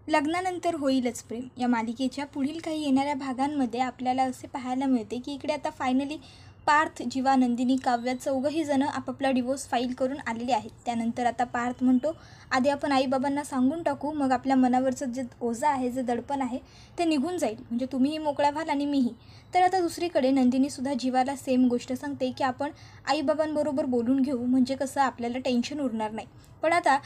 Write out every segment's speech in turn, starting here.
लग्नानंतर होईलच प्रेम या मालिकेच्या पुढील काही येणाऱ्या भागांमध्ये आपल्याला असे पाहायला मिळते की इकडे आता फायनली पार्थ, जीवा, नंदिनी, काव्या चौघंही जण आपापला डिवोर्स फाईल करून आलेले आहेत. त्यानंतर आता पार्थ म्हणतो आधी आपण आईबाबांना सांगून टाकू, मग आपल्या मनावरचं जे ओझं आहे, जे दडपण आहे ते निघून जाईल, म्हणजे तुम्हीही मोकळा व्हाल आणि मीही. तर आता दुसरीकडे नंदिनीसुद्धा जीवाला सेम गोष्ट सांगते की आपण आईबाबांबरोबर बोलून घेऊ, म्हणजे कसं आपल्याला टेन्शन उरणार नाही. पण आता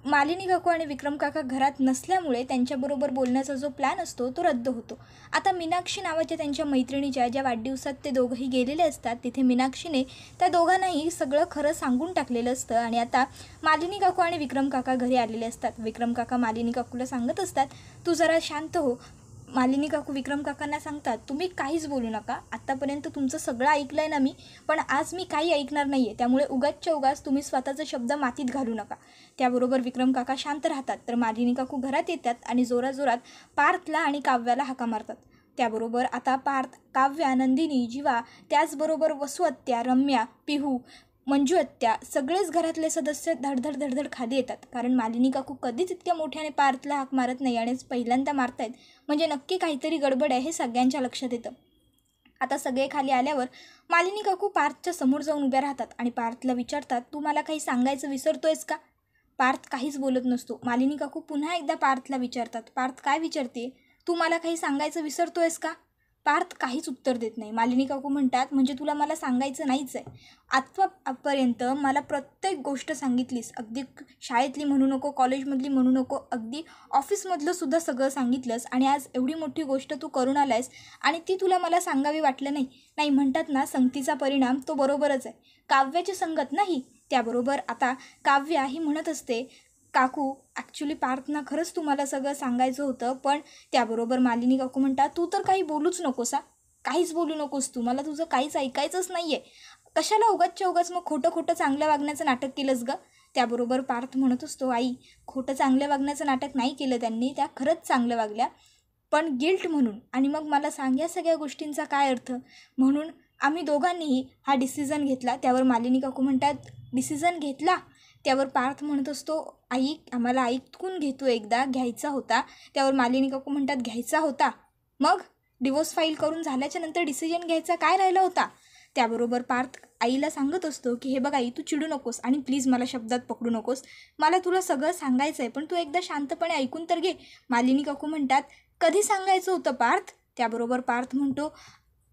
मालिनी काकू आणि विक्रम काका घरात नसल्यामुळे त्यांच्याबरोबर बोलण्याचा जो प्लॅन असतो तो रद्द होतो. आता मीनाक्षी नावाच्या त्यांच्या मैत्रिणीच्या ज्या वाढदिवसात ते दोघंही गेलेले असतात, तिथे मीनाक्षीने त्या दोघांनाही सगळं खरं सांगून टाकलेलं असतं. आणि आता मालिनी काकू आणि विक्रम काका घरी आलेले असतात. विक्रम काका मालिनी काकूला सांगत असतात, तू जरा शांत हो. मालिनी काकू विक्रम काकांना सांगतात, तुम्ही काहीच बोलू नका, आत्तापर्यंत तुमचं सगळं ऐकलं आहे ना मी, पण आज मी काही ऐकणार नाही आहे, त्यामुळे उगाचच्या उगाच तुम्ही स्वतःचा शब्द मातीत घालू नका. त्याबरोबर विक्रम काका शांत राहतात. तर मालिनी काकू घरात येतात आणि जोराजोरात पार्थला आणि काव्याला हाका मारतात. त्याबरोबर आता पार्थ, काव्या, नंदिनी, जीवा, त्याचबरोबर वसू आत्या, रम्या, पिहू, मंजू आत्या सगळेच घरातले सदस्य धडधड धडधड खाली येतात. कारण मालिनी काकू कधीच इतक्या मोठ्याने पार्थला हाक मारत नाही आणि पहिल्यांदा मारतायत, म्हणजे नक्की काहीतरी गडबड आहे हे सगळ्यांच्या लक्षात येतं. आता सगळे खाली आल्यावर मालिनी काकू पार्थच्या समोर जाऊन उभ्या राहतात आणि पार्थला विचारतात, तू मला काही सांगायचं विसरतोयस का? पार्थ काहीच बोलत नसतो. मालिनी काकू पुन्हा एकदा पार्थला विचारतात, पार्थ काय विचारते, तू मला काही सांगायचं विसरतोयस का? पार्थ काहीच उत्तर देत नाही. मालिनी काकू म्हणतात, म्हणजे तुला मला सांगायचं नाहीच आहे. आत्तापर्यंत मला प्रत्येक गोष्ट सांगितलीस, अगदी शाळेतली म्हणू नको, कॉलेजमधली म्हणू नको, अगदी ऑफिसमधलं सुद्धा सगळं सांगितलंस, आणि आज एवढी मोठी गोष्ट तू करून आलायस आणि ती तुला मला सांगावी वाटलं नाही. नाही म्हणतात ना, संगतीचा परिणाम तो बरोबरच आहे. काव्याची संगत नाही. त्याबरोबर आता काव्या ही म्हणत असते, काकू ॲक्च्युली पार्थना खरंच तुम्हाला सगळं सांगायचं होतं, पण त्याबरोबर मालिनी काकू म्हणतात, तू तर काही बोलूच नकोस, काहीच बोलू नकोस, तू मला तुझं काहीच ऐकायचंच नाही आहे. कशाला उगाचच्या उगाच मग खोटं खोटं चांगलं वागण्याचं नाटक केलंस गं? त्याबरोबर पार्थ म्हणत असतो, आई खोटं चांगलं वागण्याचं नाटक नाही केलं त्यांनी, त्या खरंच चांगलं वागल्या, पण गिल्ट म्हणून. आणि मग मला सांग, या सगळ्या गोष्टींचा काय अर्थ? म्हणून आम्ही दोघांनीही हा डिसिजन घेतला. त्यावर मालिनी काकू म्हणतात, डिसिजन घेतला? त्यावर पार्थ म्हणत असतो, आई आम्हाला ऐकून घेतो, एकदा घ्यायचा होता. त्यावर मालिनी काकू म्हणतात, घ्यायचा होता? मग डिवोर्स फाईल करून झाल्याच्या नंतर डिसिजन घ्यायचा काय राहिला होता? त्याबरोबर पार्थ आईला सांगत असतो की हे बघ आई, तू चिडू नकोस आणि प्लीज मला शब्दात पकडू नकोस, मला तुला सगळं सांगायचं आहे, पण तू एकदा शांतपणे ऐकून तर घे. मालिनी काकू म्हणतात, कधी सांगायचं होतं पार्थ? त्याबरोबर पार्थ म्हणतो,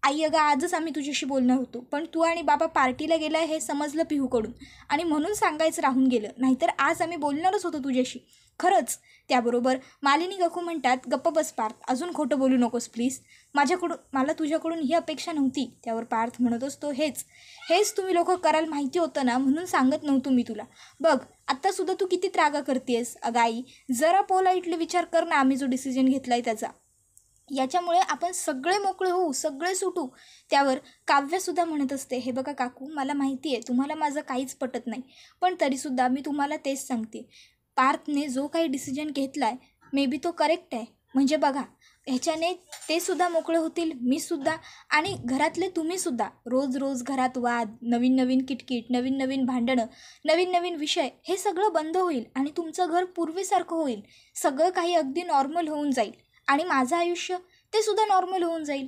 आई अगं आजच आम्ही तुझ्याशी बोलणार होतो, पण तू आणि बाबा पार्टीला गेलाय हे समजलं पिहूकडून, आणि म्हणून सांगायचं राहून गेलं, नाहीतर आज आम्ही बोलणारच होतो तुझ्याशी खरंच. त्याबरोबर मालिनी काकू म्हणतात, गप्प बस पार्थ, अजून खोटं बोलू नकोस प्लीज, मला तुझ्याकडून ही अपेक्षा नव्हती. त्यावर पार्थ म्हणत असतो, हेच तुम्ही लोक कराल माहिती होतं ना, म्हणून सांगत नव्हतो मी तुला. बघ आत्तासुद्धा तू किती त्रागा करतेस. अगं आई जरा पोलाइटली विचार कर ना, आम्ही जो डिसिजन घेतला आहे त्याचा, याच्यामुळे आपण सगळे मोकळे होऊ, सगळे सुटू. त्यावर काव्यासुद्धा म्हणत असते, हे बघा काकू, मला माहिती आहे तुम्हाला माझं काहीच पटत नाही, पण तरीसुद्धा मी तुम्हाला तेच सांगते, पार्थने जो काही डिसिजन घेतला आहे मे बी तो करेक्ट आहे. म्हणजे बघा, ह्याच्याने ते सुद्धा मोकळे होतील, मी सुद्धा, आणि घरातले तुम्हीसुद्धा. रोज रोज घरात वाद, नवीन नवीन किटकिट, नवीन नवीन भांडणं, नवीन नवीन विषय, हे सगळं बंद होईल आणि तुमचं घर पूर्वीसारखं होईल. सगळं काही अगदी नॉर्मल होऊन जाईल आणि माझं आयुष्य ते सुद्धा नॉर्मल होऊन जाईल.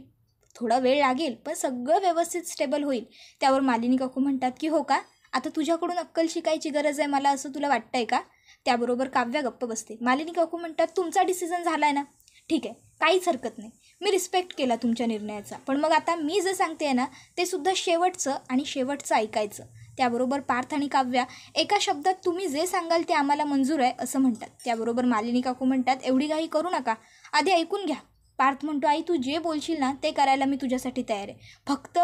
थोडा वेळ लागेल, पण सगळं व्यवस्थित स्टेबल होईल. त्यावर मालिनी काकू म्हणतात की हो का, आता तुझ्याकडून अक्कल शिकायची गरज आहे मला, असं तुला वाटतं आहे का? त्याबरोबर काव्या गप्प बसते. मालिनी काकू म्हणतात, तुमचा डिसिजन झाला आहे ना, ठीक आहे, काहीच हरकत नाही, मी रिस्पेक्ट केला तुमच्या निर्णयाचा, पण मग आता मी जे सांगते आहे ना ते सुद्धा शेवटचं आणि शेवटचं ऐकायचं. त्याबरोबर पार्थ आणि काव्या एका शब्दात, तुम्ही जे सांगाल ते आम्हाला मंजूर आहे असं म्हणतात. त्याबरोबर मालिनी काकू म्हणतात, एवढी काही करू नका, आधी ऐकून घ्या. पार्थ म्हणतो, आई तू जे बोलशील ना ते करायला मी तुझ्यासाठी तयार आहे, फक्त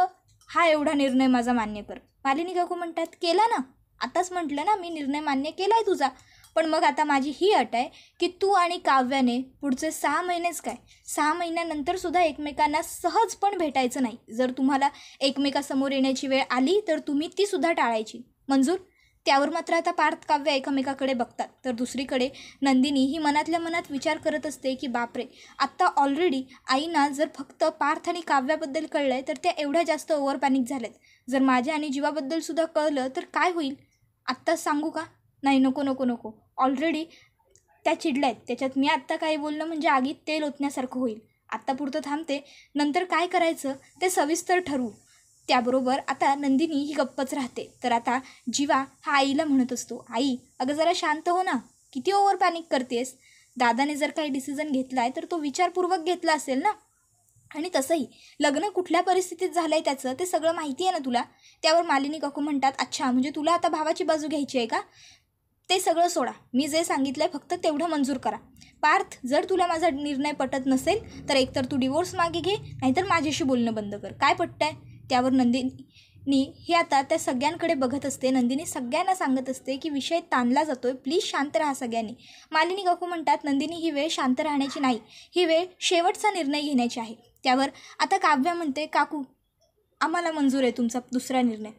हा एवढा निर्णय माझा मान्य कर. मालिनी काकू म्हणतात, केला ना, आताच म्हटलं ना मी निर्णय मान्य केला आहे तुझा, पण मग आता माझी ही अट आहे की तू आणि काव्याने पुढचे 6 महिनेच काय, 6 महिन्यानंतरसुद्धा एकमेकांना सहज पण भेटायचं नाही. जर तुम्हाला एकमेकासमोर येण्याची वेळ आली तर तुम्ही ती सुद्धा टाळायची. मंजूर? त्यावर मात्र आता पार्थ, काव्या एकमेकाकडे बघतात. तर दुसरीकडे नंदिनी ही मनातल्या मनात विचार करत असते की बापरे, आत्ता ऑलरेडी आईना जर फक्त पार्थ आणि काव्याबद्दल कळलं आहे तर त्या एवढ्या जास्त ओव्हर पॅनिक झाल्यात. जर माझ्या आणि जीवाबद्दलसुद्धा कळलं तर काय होईल? आत्ताच सांगू का? नाही, नको नको नको, ऑलरेडी त्या चिडल्या आहेत, त्याच्यात मी आत्ता काही बोलणं म्हणजे आगीत तेल ओतण्यासारखं होईल. आत्तापुरतं थांबते, नंतर काय करायचं ते सविस्तर ठरवू. त्याबरोबर आता नंदिनी ही गप्पच राहते. तर आता जीवा हा आईला म्हणत असतो, आई अगं जरा शांत हो ना, किती ओव्हर पॅनिक करतेस. दादाने जर काही डिसिजन घेतला आहे तर तो विचारपूर्वक घेतला असेल ना. आणि तसंही लग्न कुठल्या परिस्थितीत झालं आहे त्याचं ते सगळं माहिती आहे ना तुला. त्यावर मालिनी काकू म्हणतात, अच्छा म्हणजे तुला आता भावाची बाजू घ्यायची आहे का. ते सगळं सोडा, मी जे सांगितलं आहे फक्त तेवढं मंजूर करा. पार्थ जर तुला माझा निर्णय पटत नसेल तर एकतर तू डिवोर्स मागे घे, नाहीतर माझ्याशी बोलणं बंद कर. काय पटतंय. त्यावर नंदिनी हे आता त्या सगळ्यांकडे बघत असते. नंदिनी सगळ्यांना सांगत असते की विषय ताणला जातोय, प्लीज शांत राहा सगळ्यांनी. मालिनी काकू म्हणतात, नंदिनी ही वेळ शांत राहण्याची नाही, ही वेळ शेवटचा निर्णय घेण्याची आहे. त्यावर आता काव्या म्हणते, काकू आम्हाला मंजूर आहे तुमचा दुसरा निर्णय.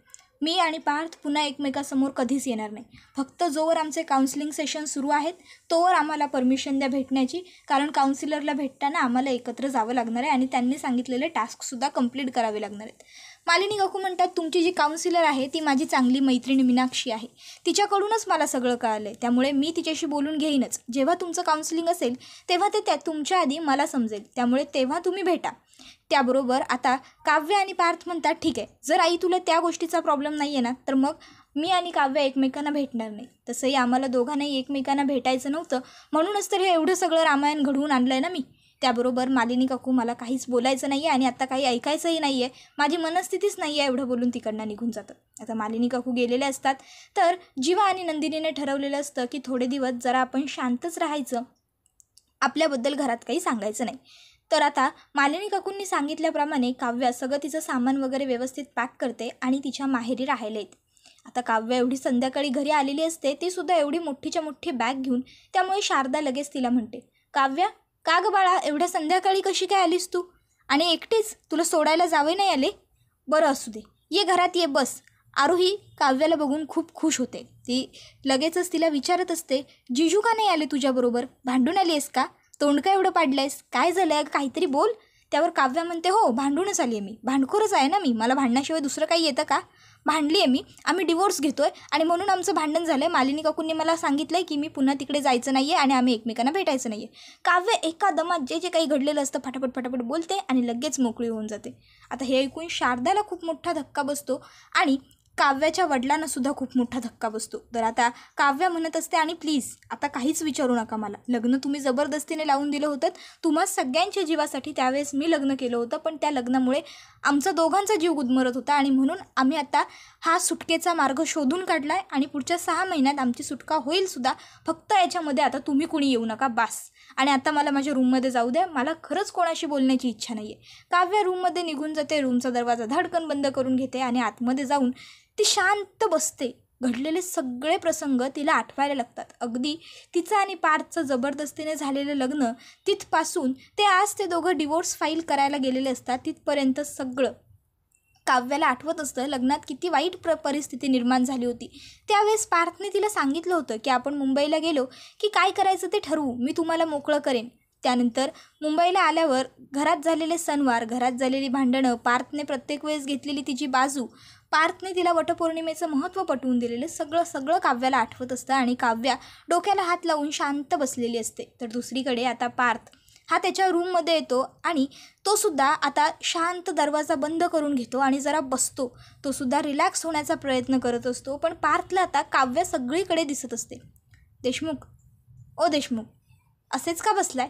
मी आणि पार्थ पुन्हा एकमेकासमोर कधीच येणार नाही. फक्त जोवर आमचे काउन्सिलिंग सेशन सुरू आहेत तोवर आम्हाला परमिशन द्या भेटण्याची, कारण काउन्सिलरला भेटताना आम्हाला एकत्र जावं लागणार आहे आणि त्यांनी सांगितलेले टास्कसुद्धा कंप्लीट करावे लागणार आहेत. मालिनी काकू म्हणतात, तुमची जी काउन्सिलर आहे ती माझी चांगली मैत्रिणी मीनाक्षी आहे, तिच्याकडूनच मला सगळं कळालं आहे, त्यामुळे मी तिच्याशी बोलून घेईनच. जेव्हा तुमचं काउन्सिलिंग असेल तेव्हा ते तुमच्या आधी मला समजेल, त्यामुळे तेव्हा तुम्ही भेटा. त्याबरोबर आता काव्य आणि पार्थ म्हणतात, ठीक आहे, जर आई तुला त्या गोष्टीचा प्रॉब्लेम नाही आहे ना तर मग मी आणि काव्य एकमेकांना भेटणार नाही. तसंही आम्हाला दोघांनाही एकमेकांना भेटायचं नव्हतं, म्हणूनच तर हे एवढं सगळं रामायण घडवून आणलं आहे ना मी. त्याबरोबर मालिनी काकू मला काहीच बोलायचं नाही आहे आणि आता काही ऐकायचंही नाही आहे, माझी मनस्थितीच नाही आहे, एवढं बोलून तिकडनं निघून जातं. आता मालिनी काकू गेलेले असतात. तर जीवा आणि नंदिनीने ठरवलेलं असतं की थोडे दिवस जरा आपण शांतच राहायचं, आपल्याबद्दल घरात काही सांगायचं नाही. तर आता मालिनी काकूंनी सांगितल्याप्रमाणे काव्या सगळं तिचं सामान वगैरे व्यवस्थित पॅक करते आणि तिच्या माहेरी राहायला येते. आता काव्या एवढी संध्याकाळी घरी आलेली असते, ती सुद्धा एवढी मोठीच्या मोठी बॅग घेऊन. त्यामुळे शारदा लगेच तिला म्हणते, काव्या का गं बाळा एवढ्या संध्याकाळी कशी काय आलीस तू, आणि एकटीच, तुला सोडायला जावे नाही आले. बरं असू दे, ये घरात ये बस. आरोही काव्याला बघून खूप खुश होते. ती लगेचच तिला विचारत असते, जिजू का नाही आले तुझ्याबरोबर, भांडून आली आहेस का, तोंड का एवढं पाडलंयस, काय झालं आहे, काहीतरी बोल. त्यावर काव्या म्हणते, हो भांडूनच आली आहे मी, भांडखोरच आहे ना मी, मला भांडण्याशिवाय दुसरं काही येतं का. भांडली आहे मी, आम्ही डिवोर्स घेतो आहे आणि म्हणून आमचं भांडण झालं आहे. मालिनी काकूंनी मला सांगितलं आहे की मी पुन्हा तिकडे जायचं नाही आहे आणि आम्ही एकमेकांना भेटायचं नाही आहे. काव्य एका दमात जे जे काही घडलेलं असतं फटाफट फटाफट बोलते आणि लगेच मोकळी होऊन जाते. आता हे ऐकून शारदाला खूप मोठा धक्का बसतो आणि काव्याच्या वडिलांना सुद्धा खूप मोठा धक्का बसतो. तर आता काव्या म्हणत असते, आणि प्लीज आता काहीच विचारू नका मला, लग्न तुम्ही जबरदस्तीने लावून दिलं होतं, तुम्हा सगळ्यांच्या जीवासाठी त्यावेळेस मी लग्न केलं होतं, पण त्या लग्नामुळे आमचा दोघांचा जीव गुदमरत होता आणि म्हणून आम्ही आता हा सुटकेचा मार्ग शोधून काढला आहे आणि पुढच्या 6 महिन्यात आमची सुटका होईल सुद्धा. फक्त याच्यामध्ये आता तुम्ही कुणी येऊ नका बास. आणि आता मला माझ्या रूममध्ये जाऊ द्या, मला खरंच कोणाशी बोलण्याची इच्छा नाही आहे. काव्या रूममध्ये निघून जाते, रूमचा दरवाजा धडकन बंद करून घेते आणि आतमध्ये जाऊन ती शांत बसते. घडलेले सगळे प्रसंग तिला आठवायला लागतात. अगदी तिचं आणि पार्थचं जबरदस्तीने झालेलं लग्न तिथपासून ते आज ते दोघं डिवोर्स फाईल करायला गेलेले असतात तिथपर्यंत सगळं काव्याला आठवत असतं. लग्नात किती वाईट परिस्थिती निर्माण झाली होती. त्यावेळेस पार्थने तिला सांगितलं होतं की आपण मुंबईला गेलो की काय करायचं ते ठरवू, मी तुम्हाला मोकळं करेन. त्यानंतर मुंबईला आल्यावर घरात झालेले सणवार, घरात झालेली भांडणं, पार्थने प्रत्येक वेळेस घेतलेली तिची बाजू, पार्थने तिला वटपौर्णिमेचं महत्त्व पटवून दिलेलं सगळं काव्याला आठवत असतं आणि काव्या डोक्याला हात लावून शांत बसलेली असते. तर दुसरीकडे आता पार्थ हा त्याच्या रूममध्ये येतो आणि तो सुद्धा आता शांत दरवाजा बंद करून घेतो आणि जरा बसतो. तो सुद्धा रिलॅक्स होण्याचा प्रयत्न करत असतो. पण पार्थला आता काव्या सगळीकडे दिसत असते. देशमुख, ओ देशमुख, असेच का बसलाय.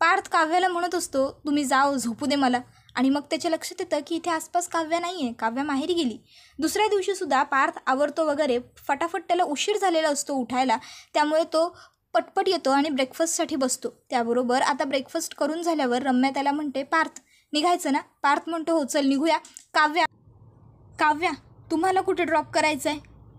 पार्थ काव्याला म्हणत असतो, तुम्ही जाओ झोपू दे मला. आणि मग त्याच्या लक्षात येतं की इथे आसपास काव्या नाही आहे, काव्या माहेरी गेली. दुसऱ्या दिवशीसुद्धा पार्थ आवरतो वगैरे, फटाफट त्याला उशीर झालेला असतो उठायला, त्यामुळे तो पटपट येतो आणि ब्रेकफास्टसाठी बसतो. त्याबरोबर आता ब्रेकफास्ट करून झाल्यावर रम्या त्याला म्हणते, पार्थ निघायचं ना. पार्थ म्हणतो, हो चल निघूया. काव्या तुम्हाला कुठे ड्रॉप करायचं आहे.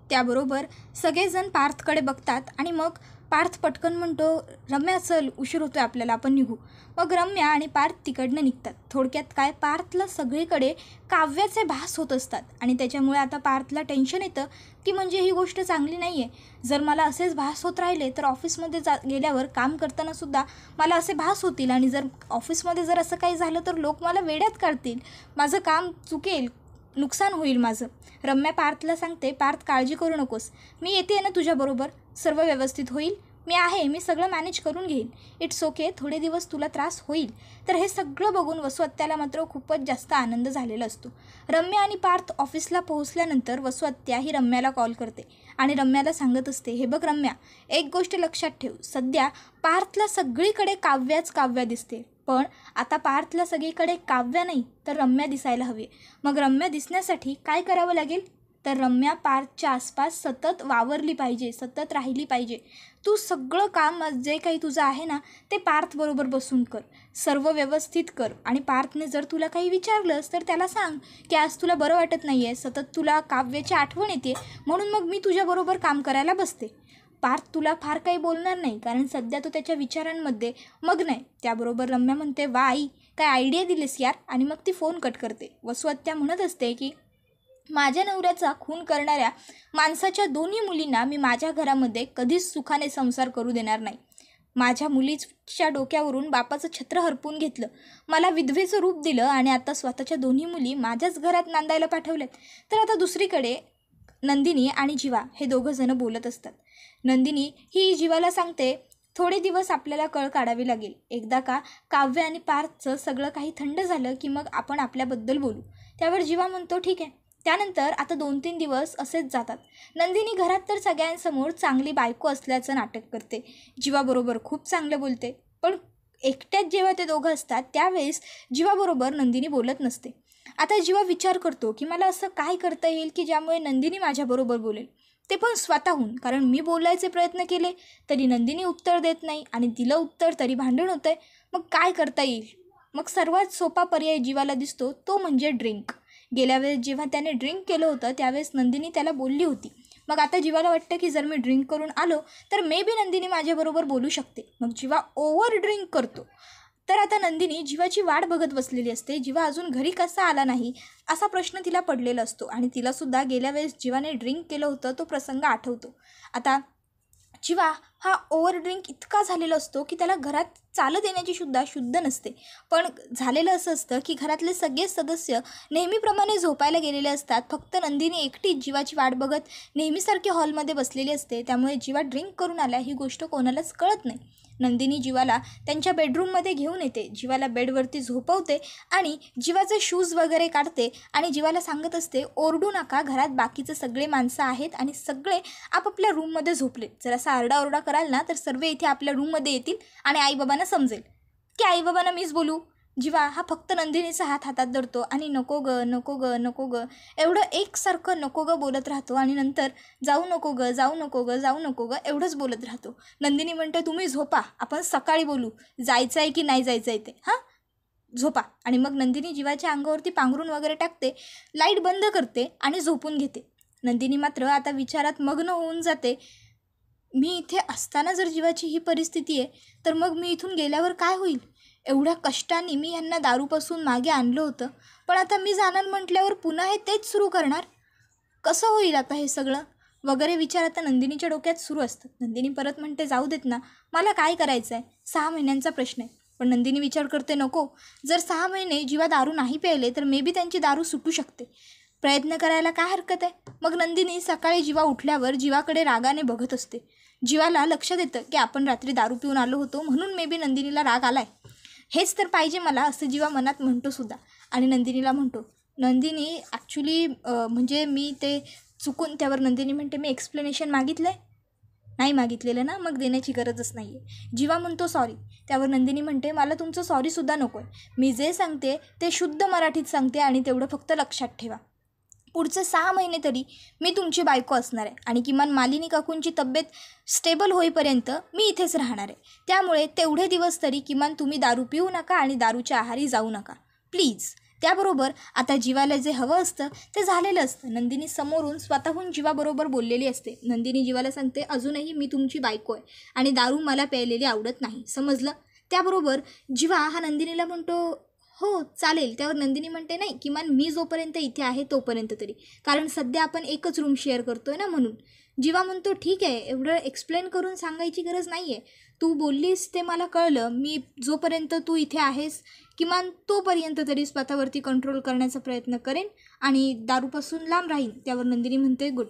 त्याबरोबर सगळेजण पार्थकडे बघतात आणि मग पार्थ पटकन म्हणतो, रम्या चल उशीर होतोय आपल्याला, आपण निघू. मग रम्या आणि पार्थ तिकडनं निघतात. थोडक्यात काय, पार्थला सगळीकडे काव्याचे भास होत असतात आणि त्याच्यामुळे आता पार्थला टेन्शन येतं की म्हणजे ही गोष्ट चांगली नाही आहे. जर मला असेच भास होत राहिले तर ऑफिसमध्ये गेल्यावर काम करताना सुद्धा मला असे भास होतील आणि जर ऑफिसमध्ये जर असं काही झालं तर लोक मला वेड्यात काढतील, माझं काम चुकेल, नुकसान होईल माझं. रम्या पार्थला सांगते, पार्थ काळजी करू नकोस, मी येते ना तुझ्याबरोबर, सर्व व्यवस्थित होईल. मी आहे, मी सगळं मॅनेज करून घेईन, इट्स ओके, थोडे दिवस तुला त्रास होईल. तर हे सगळं बघून वसुहत्याला मात्र खूपच जास्त आनंद झालेला असतो. रम्या आणि पार्थ ऑफिसला पोहोचल्यानंतर वसुहत्या ही रम्याला कॉल करते आणि रम्याला सांगत असते, हे बघ रम्या, एक गोष्ट लक्षात ठेव, सध्या पार्थला सगळीकडे काव्याच काव्या दिसते, पण आता पार्थला सगळीकडे काव्या नाही तर रम्या दिसायला हवी. मग रम्या दिसण्यासाठी काय करावं लागेल, तर रम्या पार्थच्या आसपास सतत वावरली पाहिजे, सतत राहिली पाहिजे. तू सगळं काम जे काही तुझं आहे ना ते पार्थबरोबर बसून कर, सर्व व्यवस्थित कर. आणि पार्थने जर तुला काही विचारलंस तर त्याला सांग की आज तुला बरं वाटत नाही आहे, सतत तुला काव्याची आठवण येते, म्हणून मग मी तुझ्याबरोबर काम करायला बसते. पार्थ तुला फार काही बोलणार नाही, कारण सध्या तो त्याच्या विचारांमध्ये मग्न आहे. त्याबरोबर रम्या म्हणते, वा आई, काय आयडिया दिलीस यार, आणि मग ती फोन कट करते. वसुहत्या म्हणत असते की माझ्या नवऱ्याचा खून करणाऱ्या माणसाच्या दोन्ही मुलींना मी माझ्या घरामध्ये कधीच सुखाने संसार करू देणार नाही. माझ्या मुलीच्या डोक्यावरून बापाचं छत्र हरपून घेतलं, मला विधवेचं रूप दिलं आणि आता स्वतःच्या दोन्ही मुली माझ्याच घरात नांदायला पाठवल्यात. तर आता दुसरीकडे नंदिनी आणि जीवा हे दोघं जणं बोलत असतात. नंदिनी ही जीवाला सांगते, थोडे दिवस आपल्याला कळ काढावी लागेल. एकदा का काव्य आणि पार्थचं सगळं काही थंड झालं की मग आपण आपल्याबद्दल बोलू. त्यावर जीवा म्हणतो, ठीक आहे. त्यानंतर आता 2-3 दिवस असेच जातात. नंदिनी घरात तर सगळ्यांसमोर चांगली बायको असल्याचं नाटक करते, जीवाबरोबर खूप चांगलं बोलते, पण एकट्यात जेव्हा ते दोघं असतात त्यावेळेस जीवाबरोबर नंदिनी बोलत नसते. आता जीवा विचार करतो की मला असं काय करता येईल की ज्यामुळे नंदिनी माझ्याबरोबर बोलेल, ते पण स्वतःहून. कारण मी बोलायचे प्रयत्न केले तरी नंदिनी उत्तर देत नाही आणि दिलं उत्तर तरी भांडण होतं आहे. मग काय करता येईल? मग सर्वात सोपा पर्याय जीवाला दिसतो तो म्हणजे ड्रिंक. गेल्या वेळेस जेव्हा त्याने ड्रिंक केलं होतं त्यावेळेस नंदिनी त्याला बोलली होती. मग आता जीवाला वाटतं की जर मी ड्रिंक करून आलो तर मे बी नंदिनी माझ्याबरोबर बोलू शकते. मग जीवा ओव्हर ड्रिंक करतो. तर आता नंदिनी जीवाची वाट बघत बसलेली असते. जीवा अजून घरी कसा आला नाही असा प्रश्न तिला पडलेला असतो आणि तिलासुद्धा गेल्या वेळेस जीवाने ड्रिंक केलं होतं तो प्रसंग आठवतो. आता जीवा हा ओव्हर ड्रिंक इतका झालेला असतो की त्याला घरात चालत येण्याची सुद्धा शुद्ध नसते. पण झालेलं असं असतं की घरातले सगळे सदस्य नेहमीप्रमाणे झोपायला गेलेले असतात. फक्त नंदिनी एकटीच जीवाची वाट बघत नेहमीसारखी हॉलमध्ये बसलेली असते. त्यामुळे जीवा ड्रिंक करून आला ही गोष्ट कोणालाच कळत नाही. नंदिनी जीवाला त्यांच्या बेडरूममध्ये घेऊन येते, जीवाला बेडवरती झोपवते आणि जीवाचे शूज वगैरे काढते आणि जीवाला सांगत असते, ओरडू नका, घरात बाकीचे सगळे माणसं आहेत आणि सगळे आपापल्या रूममध्ये झोपले. जर असा आरडाओरडा कराल ना तर सर्व इथे आपल्या रूममध्ये येतील आणि आईबाबांना समजेल की आईबाबांना मीच बोलू. जीवा हा फक्त नंदिनीचा हात हातात धरतो आणि नको ग नको ग नको ग एवढं एकसारखं नको ग बोलत राहतो आणि नंतर जाऊ नको ग जाऊ नको ग जाऊ नको ग एवढंच बोलत राहतो. नंदिनी म्हणते, तुम्ही झोपा, आपण सकाळी बोलू, जायचं आहे की नाही जायचं आहे ते, हां झोपा. आणि मग नंदिनी जीवाच्या अंगावरती पांघरून वगैरे टाकते, लाईट बंद करते आणि झोपून घेते. नंदिनी मात्र आता विचारात मग्न होऊन जाते, मी इथे असताना जर जीवाची ही परिस्थिती आहे तर मग मी इथून गेल्यावर काय होईल? एवढ्या कष्टाने मी यांना दारूपासून मागे आणलं होतं, पण आता मी जाणार म्हटल्यावर पुन्हा हे तेच सुरू करणार, कसं होईल आता हे सगळं वगैरे विचार आता नंदिनीच्या डोक्यात सुरू असतात. नंदिनी परत म्हणते, जाऊ देत ना, मला काय करायचं आहे, 6 महिन्यांचा प्रश्न आहे. पण नंदिनी विचार करते, नको, जर 6 महिने जीवा दारू नाही प्यायले तर मे बी त्यांची दारू सुटू शकते, प्रयत्न करायला काय हरकत आहे. मग नंदिनी सकाळी जीवा उठल्यावर जीवाकडे रागाने बघत असते. जीवाला लक्षात येतं की आपण रात्री दारू पिऊन आलो होतो म्हणून मे बी नंदिनीला राग आला आहे, हेच तर पाहिजे मला, असं जीवा मनात म्हणतो सुद्धा. आणि नंदिनीला म्हणतो, नंदिनी ॲक्च्युली म्हणजे मी ते चुकून. त्यावर नंदिनी म्हणते, मी एक्सप्लेनेशन मागितलं आहे? नाही मागितलेलं ना, मग देण्याची गरजच नाही आहे. जीवा म्हणतो, सॉरी. त्यावर नंदिनी म्हणते, मला तुमचं सॉरीसुद्धा नको आहे, मी जे सांगते ते शुद्ध मराठीत सांगते आणि तेवढं फक्त लक्षात ठेवा. पुढचे 6 महिने तरी मी तुमची बायको असणार आहे आणि किमान मालिनी काकूंची तब्येत स्टेबल होईपर्यंत मी इथेच राहणार आहे. त्यामुळे तेवढे दिवस तरी किमान तुम्ही दारू पिऊ नका आणि दारूच्या आहारी जाऊ नका, प्लीज. त्याबरोबर आता जीवाला जे हवं असतं ते झालेलं असतं. नंदिनी समोरून स्वतःहून जीवाबरोबर बोललेली असते. नंदिनी जीवाला सांगते, अजूनही मी तुमची बायको आहे आणि दारू मला प्यायलेली आवडत नाही, समजलं. त्याबरोबर जीवा हा नंदिनीला म्हणतो, हो चालेल. त्यावर नंदिनी म्हणते, नाही, किमान मी जोपर्यंत इथे आहे तोपर्यंत तरी, कारण सध्या आपण एकच रूम शेअर करतो आहे ना म्हणून. जीवा म्हणतो, ठीक आहे, एवढं एक्सप्लेन करून सांगायची गरज नाही आहे, तू बोललीस ते मला कळलं, मी जोपर्यंत तू इथे आहेस किमान तोपर्यंत तरी स्वतःवरती कंट्रोल करण्याचा प्रयत्न करेन आणि दारूपासून लांब राहीन. त्यावर नंदिनी म्हणते, गुड.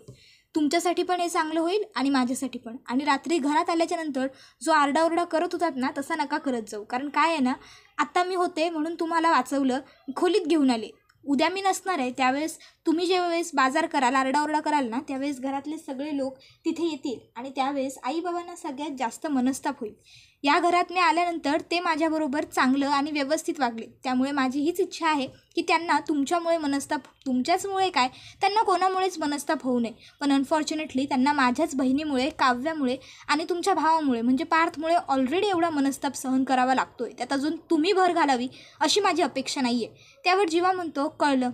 तुमच्यासाठी पण हे चांगलं होईल आणि माझ्यासाठी पण. आणि रात्री घरात आल्याच्यानंतर जो आरडाओरडा करत होतात ना तसा नका करत जाऊ. कारण काय आहे ना, आत्ता मी होते म्हणून तुम्हाला वाचवलं, खोलीत घेऊन आले. उद्या मी नसणार आहे, त्यावेळेस तुम्ही ज्यावेळेस बाजार कराल, आरडाओरडा कराल ना, त्यावेळेस घरातले सगळे लोक तिथे येतील आणि त्यावेळेस आईबाबांना सगळ्यात जास्त मनस्ताप होईल. या घरात मी आल्यानंतर ते माझ्याबरोबर चांगलं आणि व्यवस्थित वागले, त्यामुळे माझी हीच इच्छा आहे की त्यांना तुमच्यामुळे मनस्ताप, तुमच्याचमुळे काय, त्यांना कोणामुळेच मनस्ताप होऊ नये. पण अनफॉर्च्युनेटली त्यांना माझ्याच बहिणीमुळे, काव्यामुळे आणि तुमच्या भावामुळे म्हणजे पार्थमुळे ऑलरेडी एवढा मनस्ताप सहन करावा लागतोय. त्यात अजून तुम्ही भर घालावी अशी माझी अपेक्षा नाही आहे. त्यावर जीवा म्हणतो, कळलं,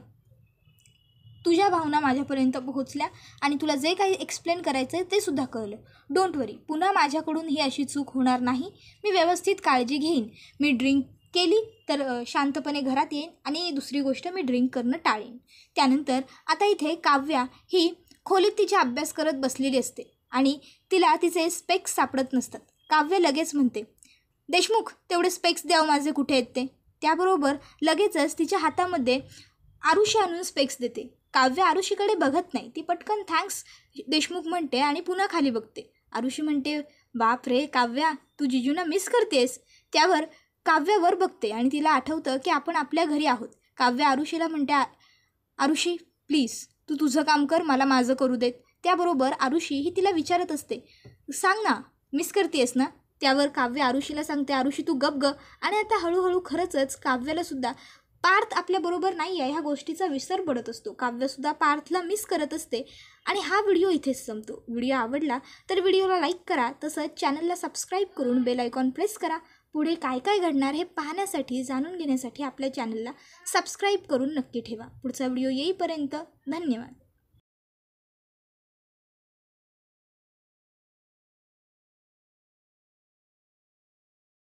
तुझ्या भावना माझ्यापर्यंत पोहोचल्या आणि तुला जे काही एक्सप्लेन करायचं आहे ते सुद्धा कळलं. डोंट वरी, पुन्हा माझ्याकडून ही अशी चूक होणार नाही. मी व्यवस्थित काळजी घेईन. मी ड्रिंक केली तर शांतपणे घरात येईन आणि दुसरी गोष्ट, मी ड्रिंक करणं टाळेन. त्यानंतर आता इथे काव्या ही खोलीत तिचा अभ्यास करत बसलेली असते आणि तिला तिचे स्पेक्स सापडत नसतात. काव्य लगेच म्हणते, देशमुख तेवढे स्पेक्स द्यावं माझे, कुठे आहेत ते. त्याबरोबर लगेचच तिच्या हातामध्ये आरुषी आणून स्पेक्स देते. काव्य आरुषीकडे बघत नाही, ती पटकन थँक्स देशमुख म्हणते आणि पुन्हा खाली बघते. आरुषी म्हणते, बाप रे काव्या, तू जिजूंना मिस करतेस. त्यावर काव्यावर बघते आणि तिला आठवतं की आपण आपल्या घरी आहोत. काव्या आरुषीला म्हणते, आरुषी प्लीज तू तुझं काम कर, मला माझं करू देत. त्याबरोबर आरुषी ही तिला विचारत असते, सांग ना मिस करतेस ना. त्यावर काव्य आरुषीला सांगते, आरुषी तू गप ग. आणि आता हळूहळू खरंच काव्यालासुद्धा पार्थ आपल्याबरोबर नाही आहे ह्या गोष्टीचा विसर पडत असतो. काव्यसुद्धा पार्थला मिस करत असते. आणि हा व्हिडिओ इथेच संपतो. व्हिडिओ आवडला तर व्हिडिओला लाईक करा, तसंच चॅनलला सबस्क्राईब करून बेल आयकॉन प्रेस करा. पुढे काय काय घडणार हे पाहण्यासाठी, जाणून घेण्यासाठी आपल्या चॅनलला सबस्क्राईब करून नक्की ठेवा. पुढचा व्हिडिओ येईपर्यंत धन्यवाद.